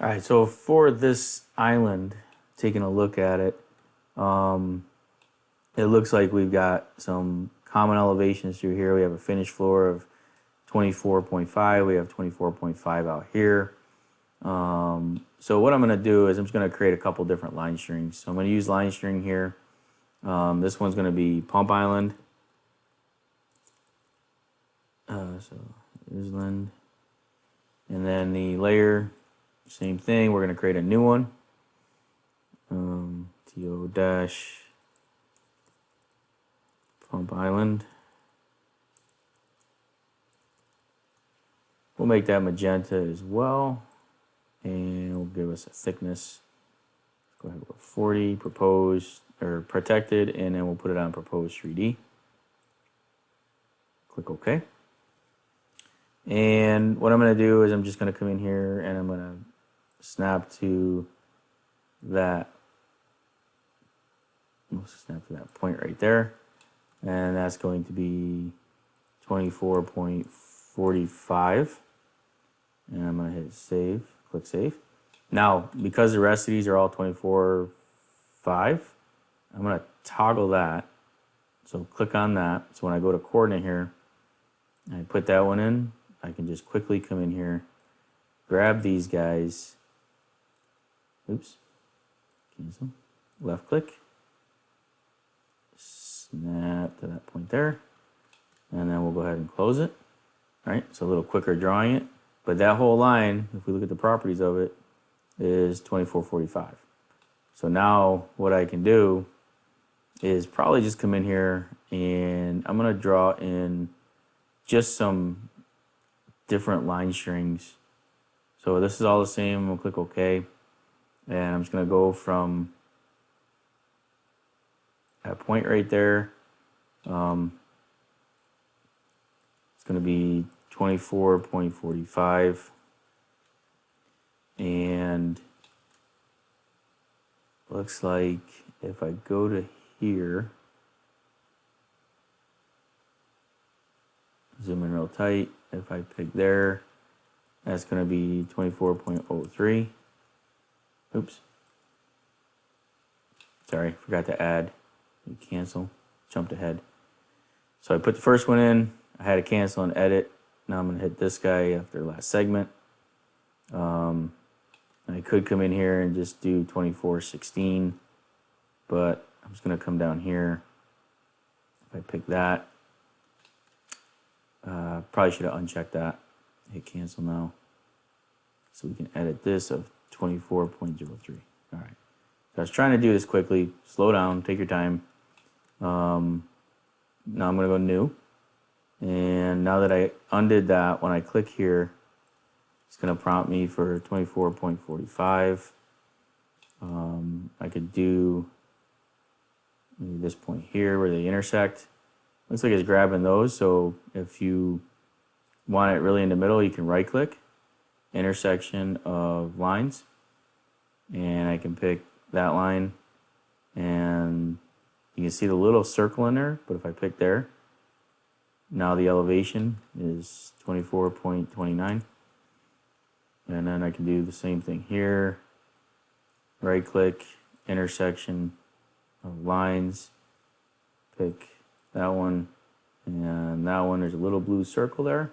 All right, so for this island, taking a look at it, it looks like we've got some common elevations through here. We have a finished floor of 24.5. We have 24.5 out here. So what I'm going to do is I'm just going to create a couple different line strings. So I'm going to use line string here. This one's going to be pump island. So island. And then the layer, same thing. We're going to create a new one. TO dash pump island. We'll make that magenta as well. And it'll give us a thickness. Go ahead with 40, proposed or protected, and then we'll put it on proposed 3D. Click OK. And what I'm going to do is I'm just going to come in here and I'm going to snap to that. We'll snap to that point right there. And that's going to be 24.45. And I'm going to hit save, click save. Now, because the rest of these are all 24.5, I'm going to toggle that. So click on that. So when I go to coordinate here, I put that one in. I can just quickly come in here, grab these guys. Oops. Cancel. Left click. Snap to that point there. And then we'll go ahead and close it. All right, so a little quicker drawing it. But that whole line, if we look at the properties of it, is 24.45. So now what I can do is probably just come in here and I'm going to draw in just some different line strings. So this is all the same. I'm going to click OK. And I'm just going to go from that point right there. It's going to be 24.45. And looks like if I go to here, zoom in real tight, if I pick there, that's going to be 24.03. Oops. Sorry, forgot to add. Cancel, jumped ahead. So I put the first one in, I had to cancel and edit. Now I'm going to hit this guy after the last segment. I could come in here and just do 24.16, but I'm just going to come down here. If I pick that, probably should have unchecked that. Hit cancel now. So we can edit this of 24.03. All right. So I was trying to do this quickly. Slow down, take your time. Now I'm going to go new. And now that I undid that, when I click here, it's going to prompt me for 24.45. I could do maybe this point here where they intersect. Looks like it's grabbing those. So if you want it really in the middle, you can right click, intersection of lines. And I can pick that line. And you can see the little circle in there. But if I pick there, now the elevation is 24.29. And then I can do the same thing here. Right click, intersection of lines. Pick that one and that one. There's a little blue circle there.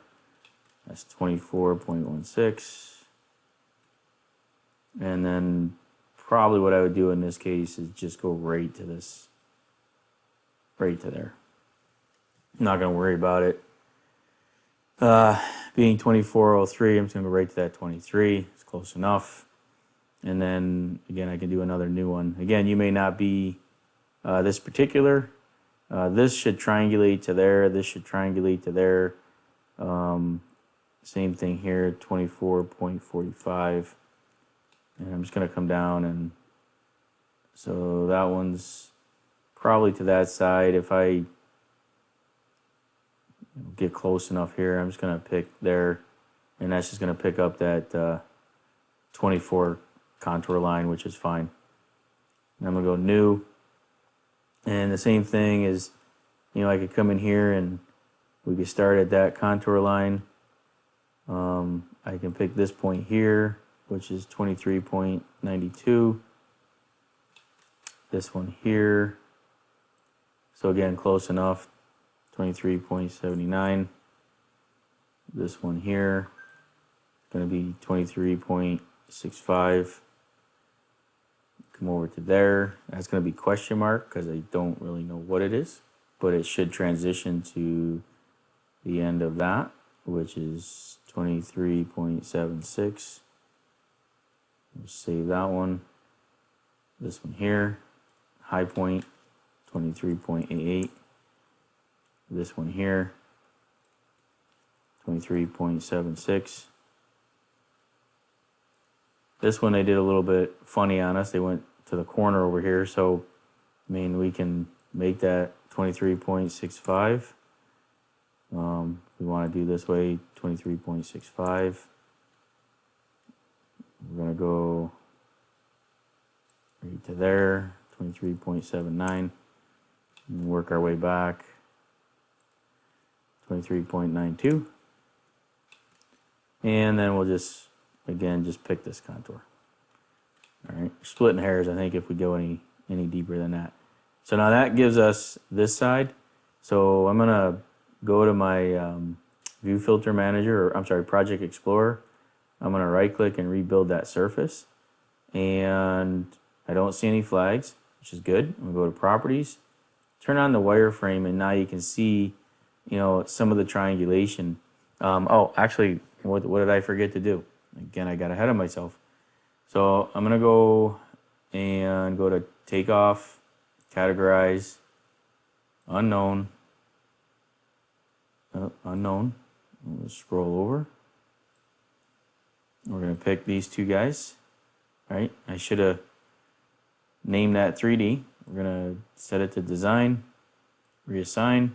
That's 24.16. And then probably what I would do in this case is just go right to this, right to there. I'm not going to worry about it. Being 24.03, I'm just going to go right to that 23. It's close enough. And then, again, I can do another new one. Again, you may not be this particular. This should triangulate to there. This should triangulate to there. Same thing here, 24.45. And I'm just going to come down and so that one's probably to that side. If I get close enough here, I'm just going to pick there, and that's just going to pick up that 24 contour line, which is fine. And I'm going to go new, and the same thing is, you know, I could come in here and we could start at that contour line. I can pick this point here. which is 23.92. This one here. So again, close enough, 23.79. This one here, going to be 23.65. Come over to there. That's going to be question mark because I don't really know what it is, but it should transition to the end of that, which is 23.76. We'll save that one. This one here, high point, 23.88. This one here, 23.76. This one they did a little bit funny on us. They went to the corner over here, so I mean we can make that 23.65. We want to do this way, 23.65. We're going to go right to there, 23.79. And work our way back, 23.92. And then we'll just, again, just pick this contour. All right, splitting hairs, I think, if we go any deeper than that. So now that gives us this side. So I'm going to go to my View Filter Manager, or I'm sorry, Project Explorer. I'm going to right click and rebuild that surface. And I don't see any flags, which is good. I'm going to go to Properties, turn on the wireframe, and now you can see, you know, some of the triangulation. Oh, actually, what did I forget to do? Again, I got ahead of myself. So I'm going to go to Takeoff, Categorize, Unknown. Unknown. We'll scroll over. We're going to pick these two guys. All right, I should have named that 3D. We're going to set it to Design, Reassign.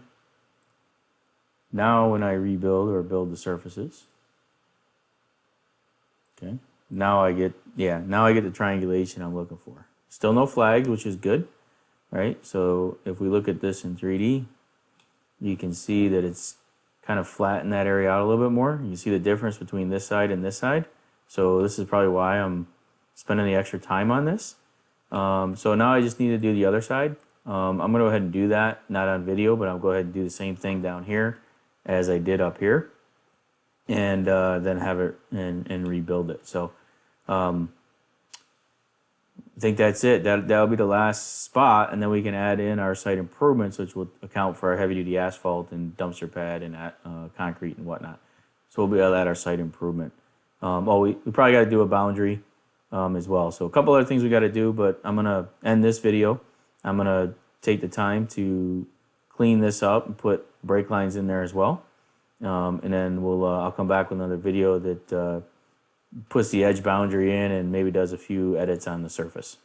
Now when I rebuild or build the surfaces, okay, now I get the triangulation I'm looking for. Still no flags, which is good, right? So if we look at this in 3D, you can see that it's kind of flattened that area out a little bit more. You can see the difference between this side and this side. So this is probably why I'm spending the extra time on this. So now I just need to do the other side. I'm going to go ahead and do that, not on video, but I'll go ahead and do the same thing down here as I did up here, and then have it and rebuild it. So I think that's it. That'll be the last spot, and then we can add in our site improvements, which will account for our heavy-duty asphalt and dumpster pad and concrete and whatnot. So we'll be able to add our site improvement. We probably got to do a boundary as well. So a couple other things we got to do, but I'm going to end this video. I'm going to take the time to clean this up and put brake lines in there as well. And then I'll come back with another video that puts the edge boundary in and maybe does a few edits on the surface.